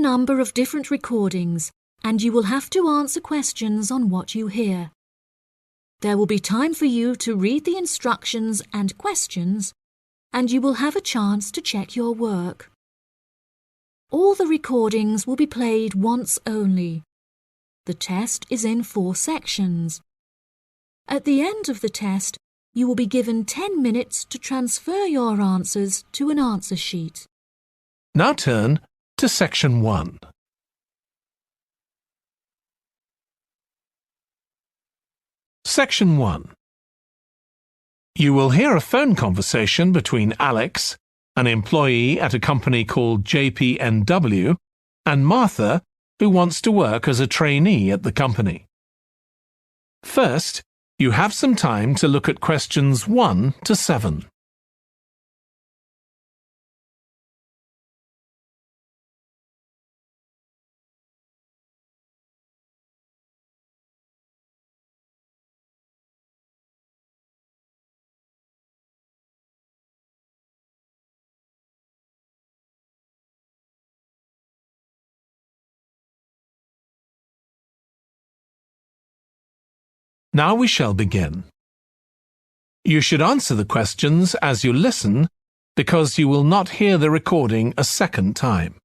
number of different recordings, and you will have to answer questions on what you hear. There will be time for you to read the instructions and questions, and you will have a chance to check your work. All the recordings will be played once only. The test is in 4 sections. At the end of the test, you will be given 10 minutes to transfer your answers to an answer sheet. Now turn to Section 1. Section 1. You will hear a phone conversation between Alex, an employee at a company called JPNW, and Martha, who wants to work as a trainee at the company. First, you have some time to look at questions 1 to 7. Now we shall begin. You should answer the questions as you listen, because you will not hear the recording a second time.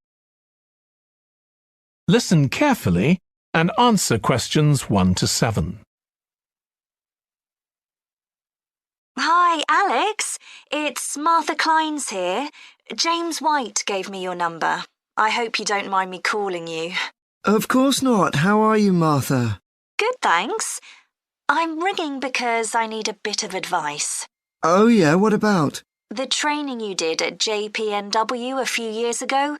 Listen carefully and answer questions 1 to 7. Hi, Alex. It's Martha Clines here. James White gave me your number. I hope you don't mind me calling you. Of course not. How are you, Martha? Good, thanks. I'm ringing because I need a bit of advice. Oh yeah, what about? The training you did at JPNW a few years ago,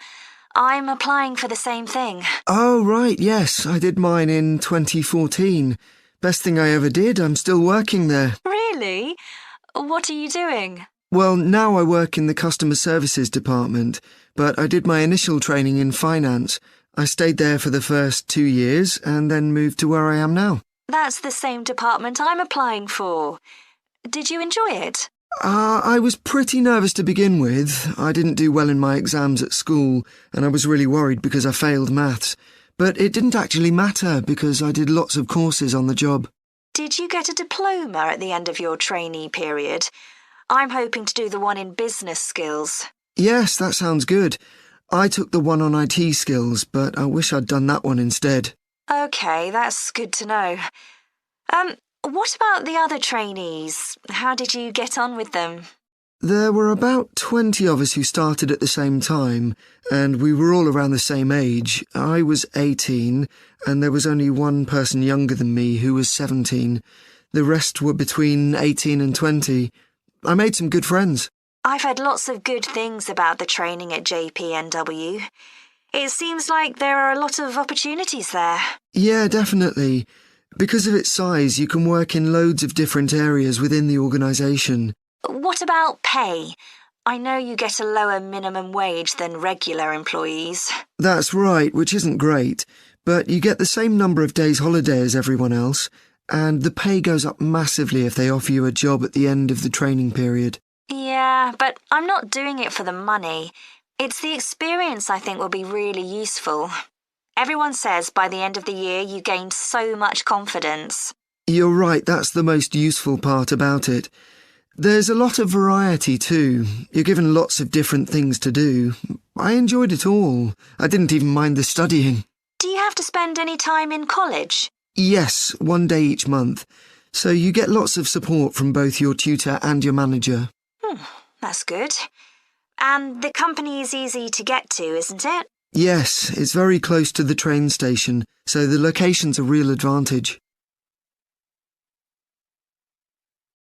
I'm applying for the same thing. Oh right, yes, I did mine in 2014. Best thing I ever did, I'm still working there. Really? What are you doing? Well, now I work in the customer services department, but I did my initial training in finance. I stayed there for the first 2 years and then moved to where I am now. That's the same department I'm applying for. Did you enjoy it? I was pretty nervous to begin with. I didn't do well in my exams at school, and I was really worried because I failed maths. But it didn't actually matter because I did lots of courses on the job. Did you get a diploma at the end of your trainee period? I'm hoping to do the one in business skills. Yes, that sounds good. I took the one on IT skills, but I wish I'd done that one instead. OK, that's good to know. What about the other trainees? How did you get on with them? There were about 20 of us who started at the same time, and we were all around the same age. I was 18, and there was only one person younger than me who was 17. The rest were between 18 and 20. I made some good friends. I've heard lots of good things about the training at JPNW. It seems like there are a lot of opportunities there. Yeah, definitely. Because of its size, you can work in loads of different areas within the organisation. What about pay? I know you get a lower minimum wage than regular employees. That's right, which isn't great. But you get the same number of days holiday as everyone else, and the pay goes up massively if they offer you a job at the end of the training period. Yeah, but I'm not doing it for the money. It's the experience I think will be really useful. Everyone says by the end of the year you gained so much confidence. You're right, that's the most useful part about it. There's a lot of variety too. You're given lots of different things to do. I enjoyed it all. I didn't even mind the studying. Do you have to spend any time in college? Yes, 1 day each month. So you get lots of support from both your tutor and your manager. That's good. And the company is easy to get to, isn't it? Yes, it's very close to the train station, so the location's a real advantage.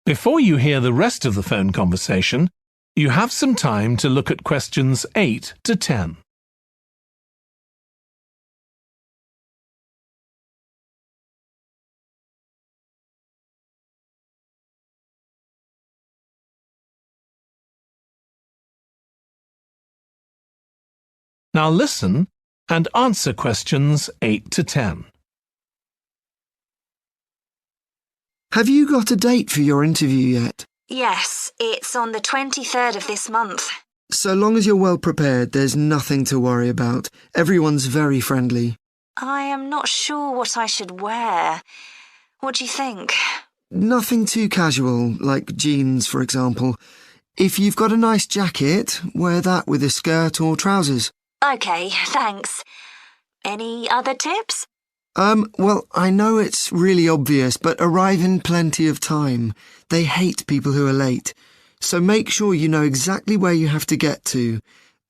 Before you hear the rest of the phone conversation, you have some time to look at questions 8 to 10. Now listen and answer questions 8 to 10. Have you got a date for your interview yet? Yes, it's on the 23rd of this month. So long as you're well prepared, there's nothing to worry about. Everyone's very friendly. I am not sure what I should wear. What do you think? Nothing too casual, like jeans, for example. If you've got a nice jacket, wear that with a skirt or trousers. OK, thanks. Any other tips? Well, I know it's really obvious, but arrive in plenty of time. They hate people who are late. So make sure you know exactly where you have to get to.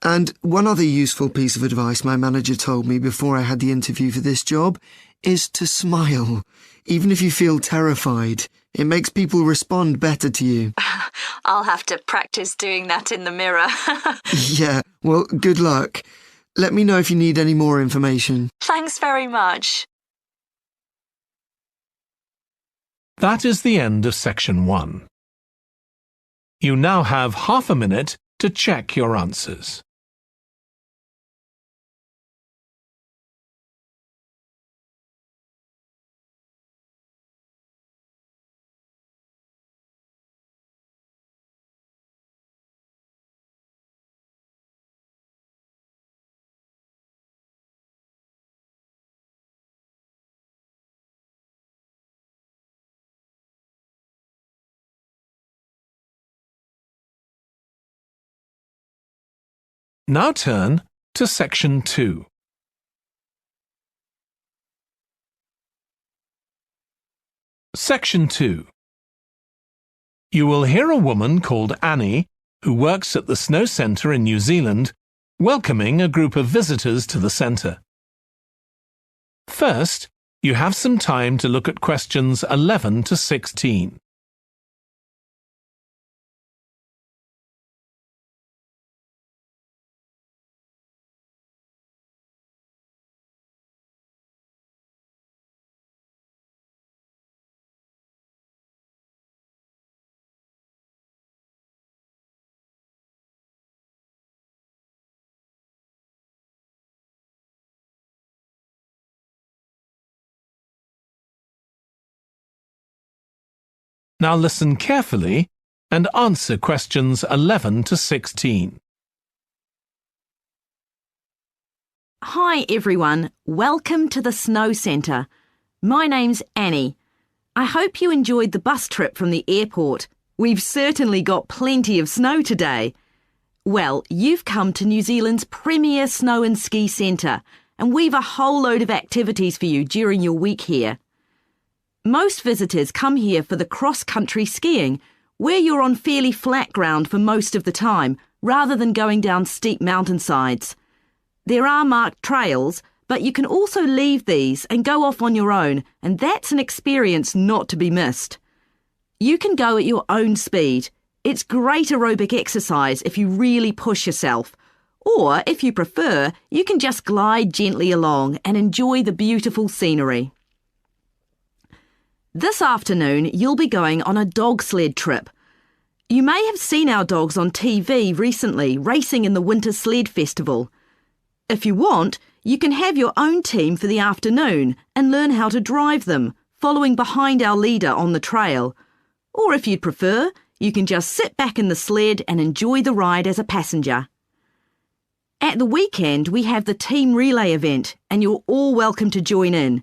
And one other useful piece of advice my manager told me before I had the interview for this job is to smile, even if you feel terrified. It makes people respond better to you. I'll have to practice doing that in the mirror. Yeah, well, good luck. Let me know if you need any more information. Thanks very much. That is the end of section 1. You now have half a minute to check your answers. Now turn to section 2. Section 2. You will hear a woman called Annie, who works at the Snow Centre in New Zealand, welcoming a group of visitors to the centre. First, you have some time to look at questions 11 to 16. Now listen carefully and answer questions 11 to 16. Hi everyone, welcome to the Snow Centre. My name's Annie. I hope you enjoyed the bus trip from the airport. We've certainly got plenty of snow today. Well, you've come to New Zealand's premier snow and ski centre, and we've a whole load of activities for you during your week here. Most visitors come here for the cross-country skiing, where you're on fairly flat ground for most of the time, rather than going down steep mountainsides. There are marked trails, but you can also leave these and go off on your own, and that's an experience not to be missed. You can go at your own speed. It's great aerobic exercise if you really push yourself. Or, if you prefer, you can just glide gently along and enjoy the beautiful scenery. This afternoon, you'll be going on a dog sled trip. You may have seen our dogs on TV recently racing in the Winter Sled Festival. If you want, you can have your own team for the afternoon and learn how to drive them, following behind our leader on the trail. Or if you'd prefer, you can just sit back in the sled and enjoy the ride as a passenger. At the weekend, we have the team relay event, and you're all welcome to join in.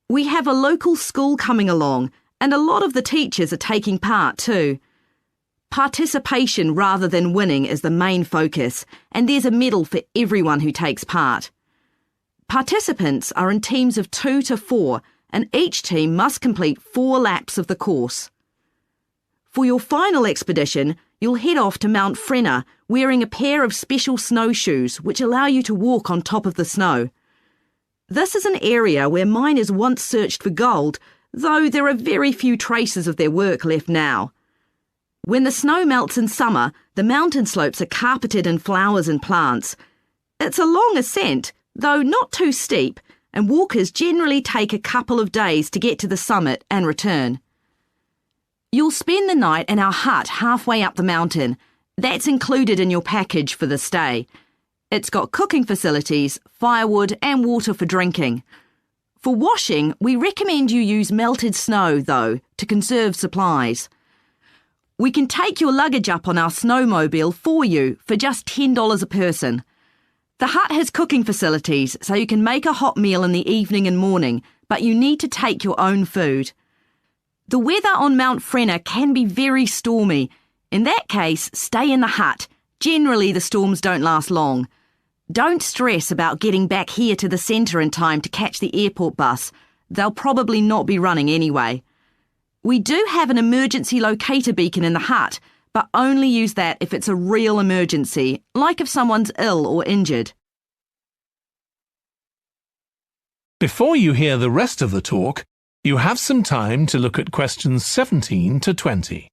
We have a local school coming along, and a lot of the teachers are taking part too. Participation rather than winning is the main focus, and there's a medal for everyone who takes part. Participants are in teams of 2 to 4, and each team must complete 4 laps of the course. For your final expedition, you'll head off to Mount Frenna wearing a pair of special snowshoes which allow you to walk on top of the snow. This is an area where miners once searched for gold, though there are very few traces of their work left now. When the snow melts in summer, the mountain slopes are carpeted in flowers and plants. It's a long ascent, though not too steep, and walkers generally take a couple of days to get to the summit and return. You'll spend the night in our hut halfway up the mountain. That's included in your package for the stay. It's got cooking facilities, firewood and water for drinking. For washing, we recommend you use melted snow, though, to conserve supplies. We can take your luggage up on our snowmobile for you for just $10 a person. The hut has cooking facilities, so you can make a hot meal in the evening and morning, but you need to take your own food. The weather on Mount Frenna can be very stormy. In that case, stay in the hut. Generally, the storms don't last long. Don't stress about getting back here to the centre in time to catch the airport bus. They'll probably not be running anyway. We do have an emergency locator beacon in the hut, but only use that if it's a real emergency, like if someone's ill or injured. Before you hear the rest of the talk, you have some time to look at questions 17 to 20.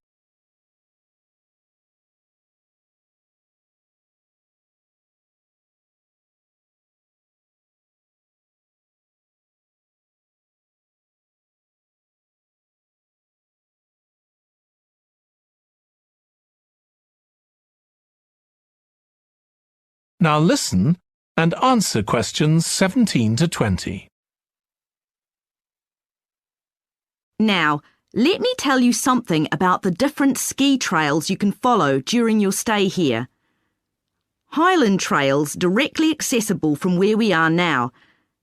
Now listen and answer questions 17 to 20. Now, let me tell you something about the different ski trails you can follow during your stay here. Highland Trail's directly accessible from where we are now.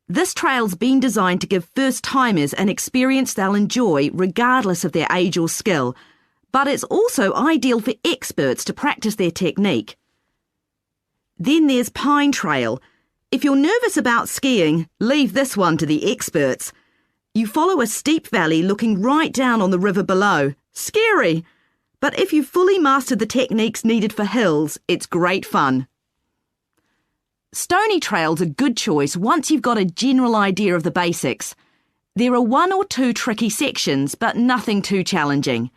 This trail's been designed to give first-timers an experience they'll enjoy regardless of their age or skill, but it's also ideal for experts to practice their technique. Then there's Pine Trail. If you're nervous about skiing, leave this one to the experts. You follow a steep valley looking right down on the river below. Scary! But if you've fully mastered the techniques needed for hills, it's great fun. Stony Trail's a good choice once you've got a general idea of the basics. There are 1 or 2 tricky sections, but nothing too challenging.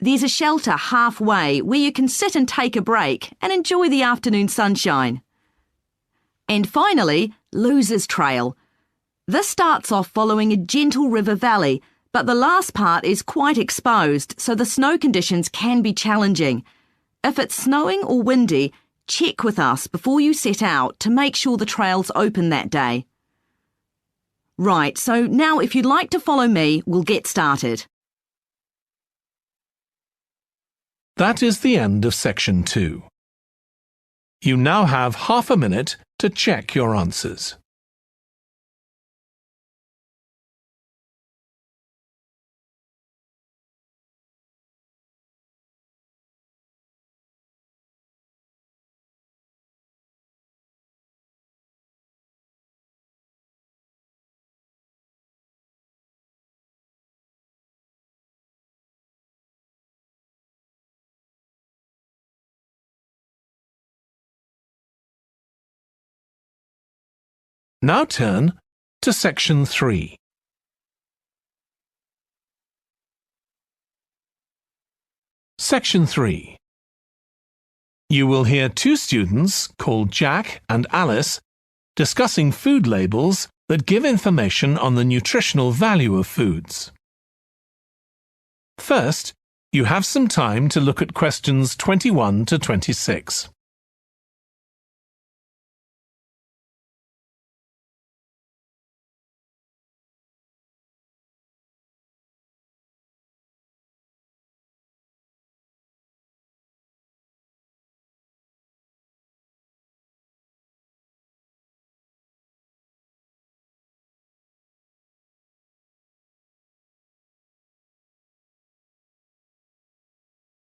There's a shelter halfway where you can sit and take a break and enjoy the afternoon sunshine. And finally, Losers Trail. This starts off following a gentle river valley, but the last part is quite exposed, so the snow conditions can be challenging. If it's snowing or windy, check with us before you set out to make sure the trail's open that day. Right, so now if you'd like to follow me, we'll get started. That is the end of section 2. You now have half a minute to check your answers. Now turn to section 3. Section 3. You will hear 2 students called Jack and Alice discussing food labels that give information on the nutritional value of foods. First, you have some time to look at questions 21 to 26.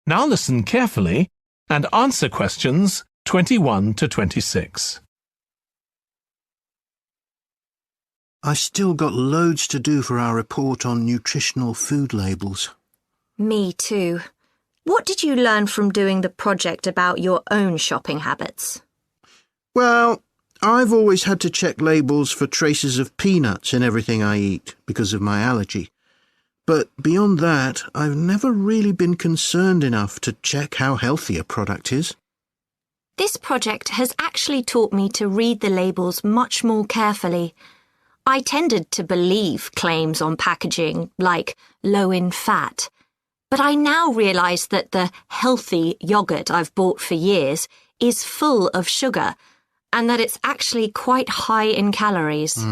Now listen carefully and answer questions 21 to 26. I still got loads to do for our report on nutritional food labels. Me too. What did you learn from doing the project about your own shopping habits? Well, I've always had to check labels for traces of peanuts in everything I eat because of my allergy. But beyond that, I've never really been concerned enough to check how healthy a product is. This project has actually taught me to read the labels much more carefully. I tended to believe claims on packaging, like low in fat. But I now realise that the healthy yoghurt I've bought for years is full of sugar, and that it's actually quite high in calories.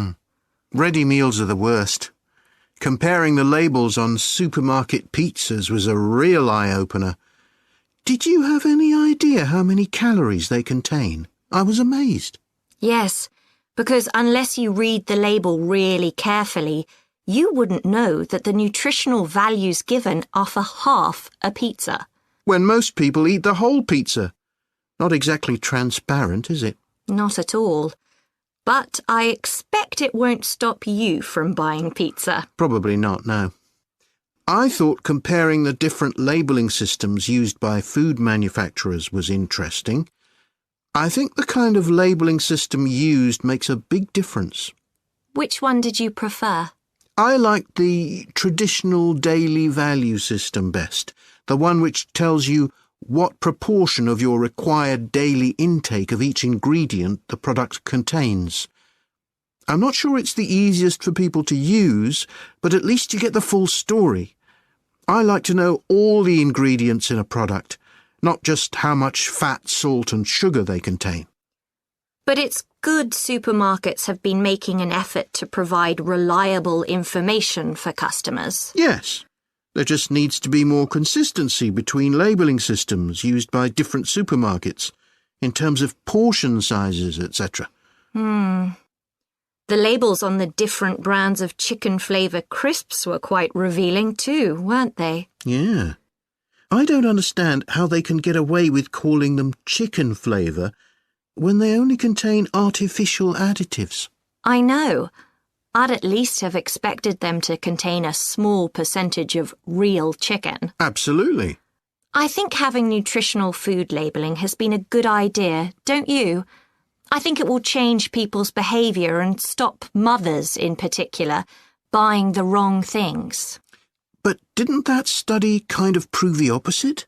Ready meals are the worst. Comparing the labels on supermarket pizzas was a real eye-opener. Did you have any idea how many calories they contain? I was amazed. Yes, because unless you read the label really carefully, you wouldn't know that the nutritional values given are for half a pizza. When most people eat the whole pizza. Not exactly transparent, is it? Not at all. But I expect it won't stop you from buying pizza. Probably not, no. I thought comparing the different labelling systems used by food manufacturers was interesting. I think the kind of labelling system used makes a big difference. Which one did you prefer? I liked the traditional daily value system best, the one which tells you what proportion of your required daily intake of each ingredient the product contains. I'm not sure it's the easiest for people to use, but at least you get the full story. I like to know all the ingredients in a product, not just how much fat, salt and sugar they contain. But it's good supermarkets have been making an effort to provide reliable information for customers. Yes, there just needs to be more consistency between labelling systems used by different supermarkets, in terms of portion sizes, etc. The labels on the different brands of chicken flavour crisps were quite revealing too, weren't they? Yeah. I don't understand how they can get away with calling them chicken flavour when they only contain artificial additives. I know. I'd at least have expected them to contain a small percentage of real chicken. Absolutely. I think having nutritional food labelling has been a good idea, don't you? I think it will change people's behaviour and stop mothers, in particular, buying the wrong things. But didn't that study kind of prove the opposite?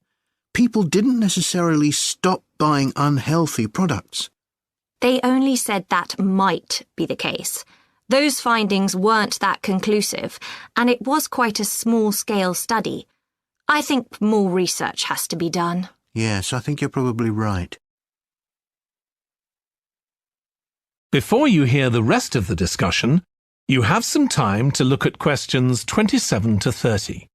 People didn't necessarily stop buying unhealthy products. They only said that might be the case. Those findings weren't that conclusive, and it was quite a small-scale study. I think more research has to be done. Yes, I think you're probably right. Before you hear the rest of the discussion, you have some time to look at questions 27 to 30.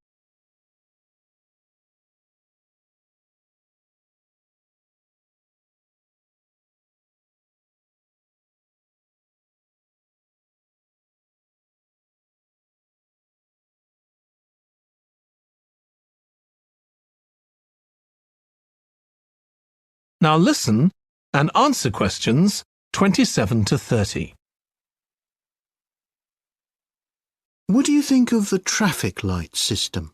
Now listen and answer questions 27 to 30. What do you think of the traffic light system?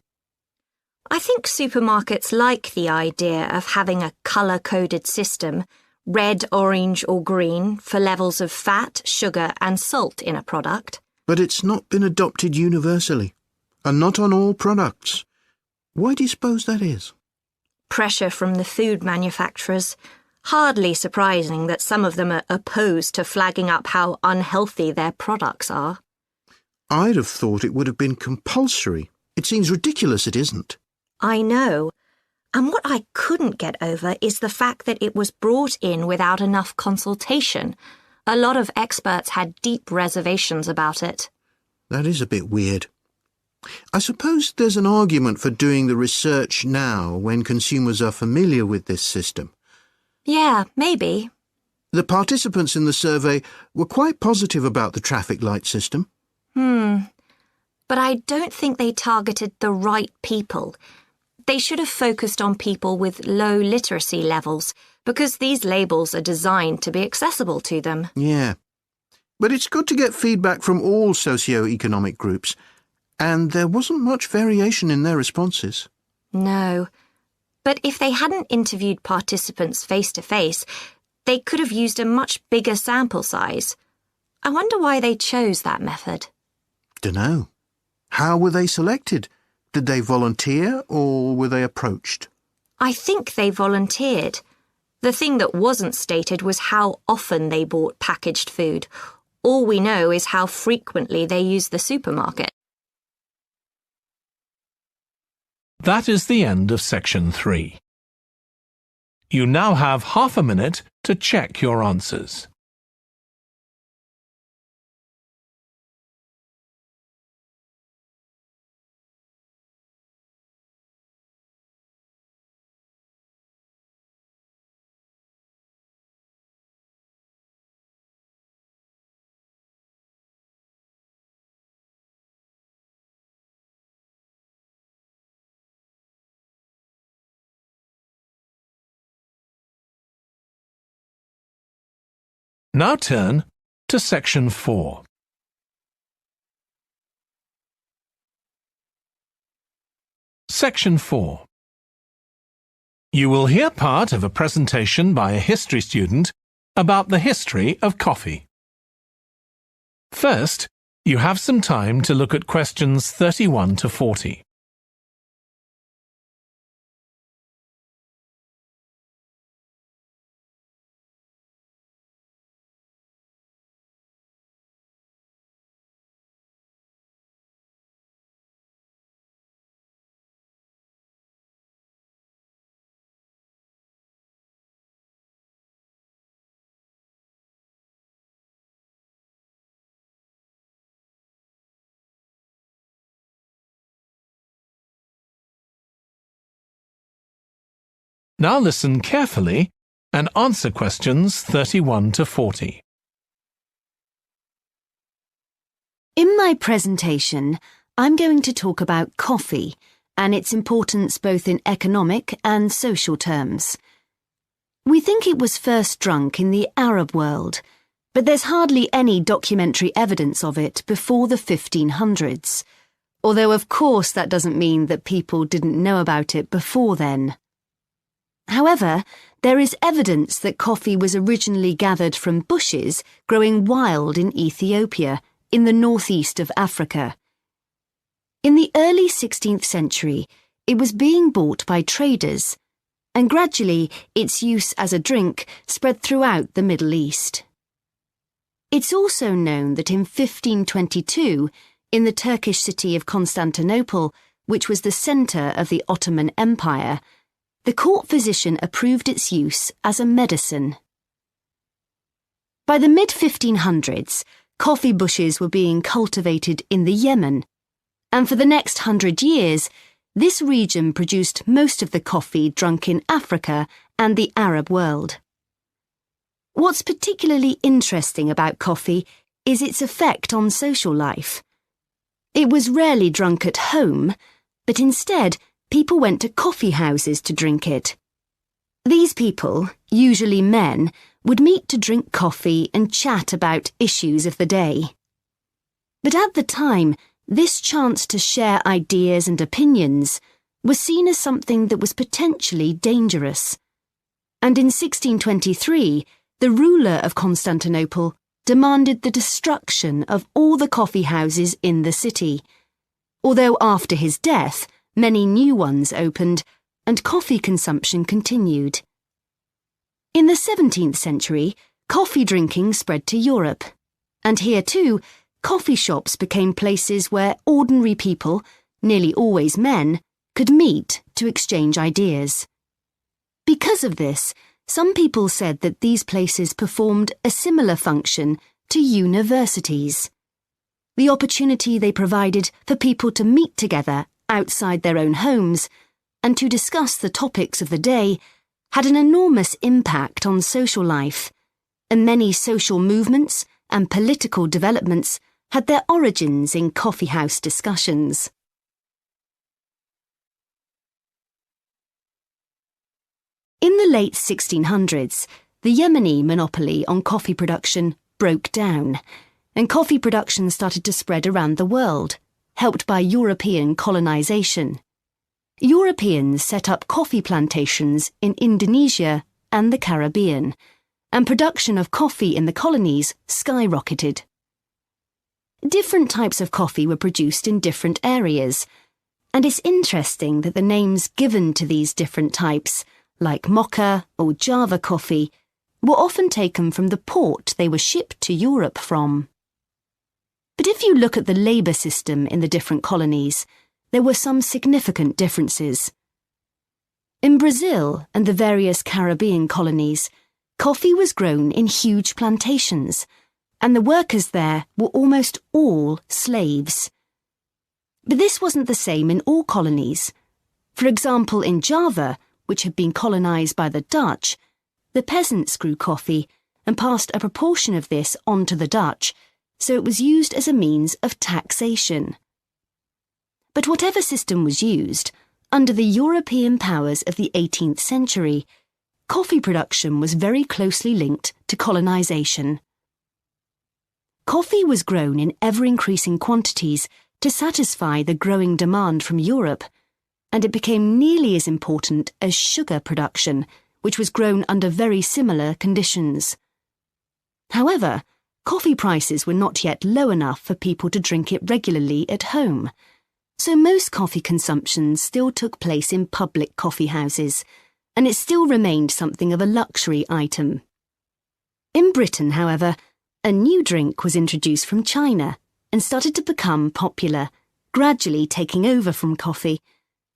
I think supermarkets like the idea of having a colour-coded system, red, orange or green, for levels of fat, sugar and salt in a product. But it's not been adopted universally, and not on all products. Why do you suppose that is? Pressure from the food manufacturers. Hardly surprising that some of them are opposed to flagging up how unhealthy their products are. I'd have thought it would have been compulsory. It seems ridiculous it isn't. I know. And what I couldn't get over is the fact that it was brought in without enough consultation. A lot of experts had deep reservations about it. That is a bit weird. I suppose there's an argument for doing the research now when consumers are familiar with this system. Yeah, maybe. The participants in the survey were quite positive about the traffic light system. But I don't think they targeted the right people. They should have focused on people with low literacy levels, because these labels are designed to be accessible to them. Yeah. But it's good to get feedback from all socio-economic groups, and there wasn't much variation in their responses. No. But if they hadn't interviewed participants face-to-face, they could have used a much bigger sample size. I wonder why they chose that method. Dunno. How were they selected? Did they volunteer or were they approached? I think they volunteered. The thing that wasn't stated was how often they bought packaged food. All we know is how frequently they use the supermarket. That is the end of section 3. You now have half a minute to check your answers. Now turn to Section 4. Section 4. You will hear part of a presentation by a history student about the history of coffee. First, you have some time to look at questions 31 to 40. Now listen carefully and answer questions 31 to 40. In my presentation, I'm going to talk about coffee and its importance both in economic and social terms. We think it was first drunk in the Arab world, but there's hardly any documentary evidence of it before the 1500s, although of course that doesn't mean that people didn't know about it before then. However, there is evidence that coffee was originally gathered from bushes growing wild in Ethiopia, in the northeast of Africa. In the early 16th century, it was being bought by traders, and gradually its use as a drink spread throughout the Middle East. It's also known that in 1522, in the Turkish city of Constantinople, which was the centre of the Ottoman Empire, the court physician approved its use as a medicine. By the mid-1500s, coffee bushes were being cultivated in the Yemen, and for the next 100 years, this region produced most of the coffee drunk in Africa and the Arab world. What's particularly interesting about coffee is its effect on social life. It was rarely drunk at home, but instead, people went to coffee houses to drink it. These people, usually men, would meet to drink coffee and chat about issues of the day. But at the time, this chance to share ideas and opinions was seen as something that was potentially dangerous. And in 1623, the ruler of Constantinople demanded the destruction of all the coffee houses in the city, although after his death, many new ones opened, and coffee consumption continued. In the 17th century, coffee drinking spread to Europe, and here too, coffee shops became places where ordinary people, nearly always men, could meet to exchange ideas. Because of this, some people said that these places performed a similar function to universities. The opportunity they provided for people to meet together outside their own homes, and to discuss the topics of the day, had an enormous impact on social life, and many social movements and political developments had their origins in coffeehouse discussions. In the late 1600s, the Yemeni monopoly on coffee production broke down, and coffee production started to spread around the world, helped by European colonization. Europeans set up coffee plantations in Indonesia and the Caribbean, and production of coffee in the colonies skyrocketed. Different types of coffee were produced in different areas, and it's interesting that the names given to these different types, like mocha or Java coffee, were often taken from the port they were shipped to Europe from. But if you look at the labour system in the different colonies, there were some significant differences. In Brazil and the various Caribbean colonies, coffee was grown in huge plantations, and the workers there were almost all slaves. But this wasn't the same in all colonies. For example, in Java, which had been colonised by the Dutch, the peasants grew coffee and passed a proportion of this on to the Dutch, so it was used as a means of taxation. But whatever system was used, under the European powers of the 18th century, coffee production was very closely linked to colonisation. Coffee was grown in ever-increasing quantities to satisfy the growing demand from Europe, and it became nearly as important as sugar production, which was grown under very similar conditions. However, coffee prices were not yet low enough for people to drink it regularly at home, so most coffee consumption still took place in public coffee houses, and it still remained something of a luxury item. In Britain, however, a new drink was introduced from China and started to become popular, gradually taking over from coffee,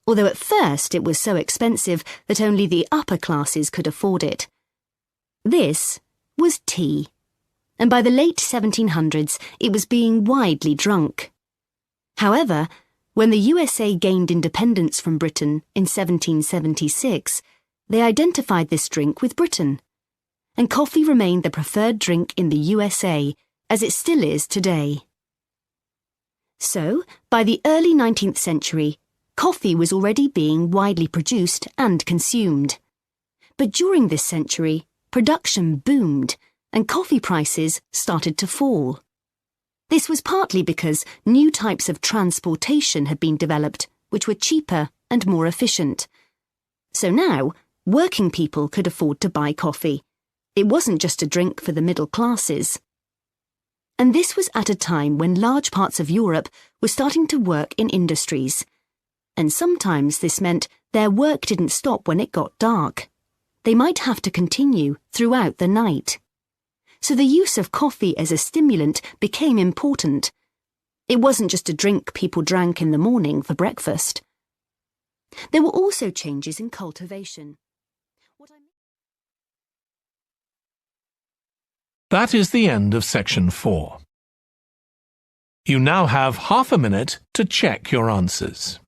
although at first it was so expensive that only the upper classes could afford it. This was tea, and by the late 1700s it was being widely drunk. However, when the USA gained independence from Britain in 1776, they identified this drink with Britain, and coffee remained the preferred drink in the USA, as it still is today. So, by the early 19th century, coffee was already being widely produced and consumed. But during this century, production boomed, and coffee prices started to fall. This was partly because new types of transportation had been developed, which were cheaper and more efficient. So now, working people could afford to buy coffee. It wasn't just a drink for the middle classes. And this was at a time when large parts of Europe were starting to work in industries. And sometimes this meant their work didn't stop when it got dark. They might have to continue throughout the night. So the use of coffee as a stimulant became important. It wasn't just a drink people drank in the morning for breakfast. There were also changes in cultivation. That is the end of section 4. You now have half a minute to check your answers.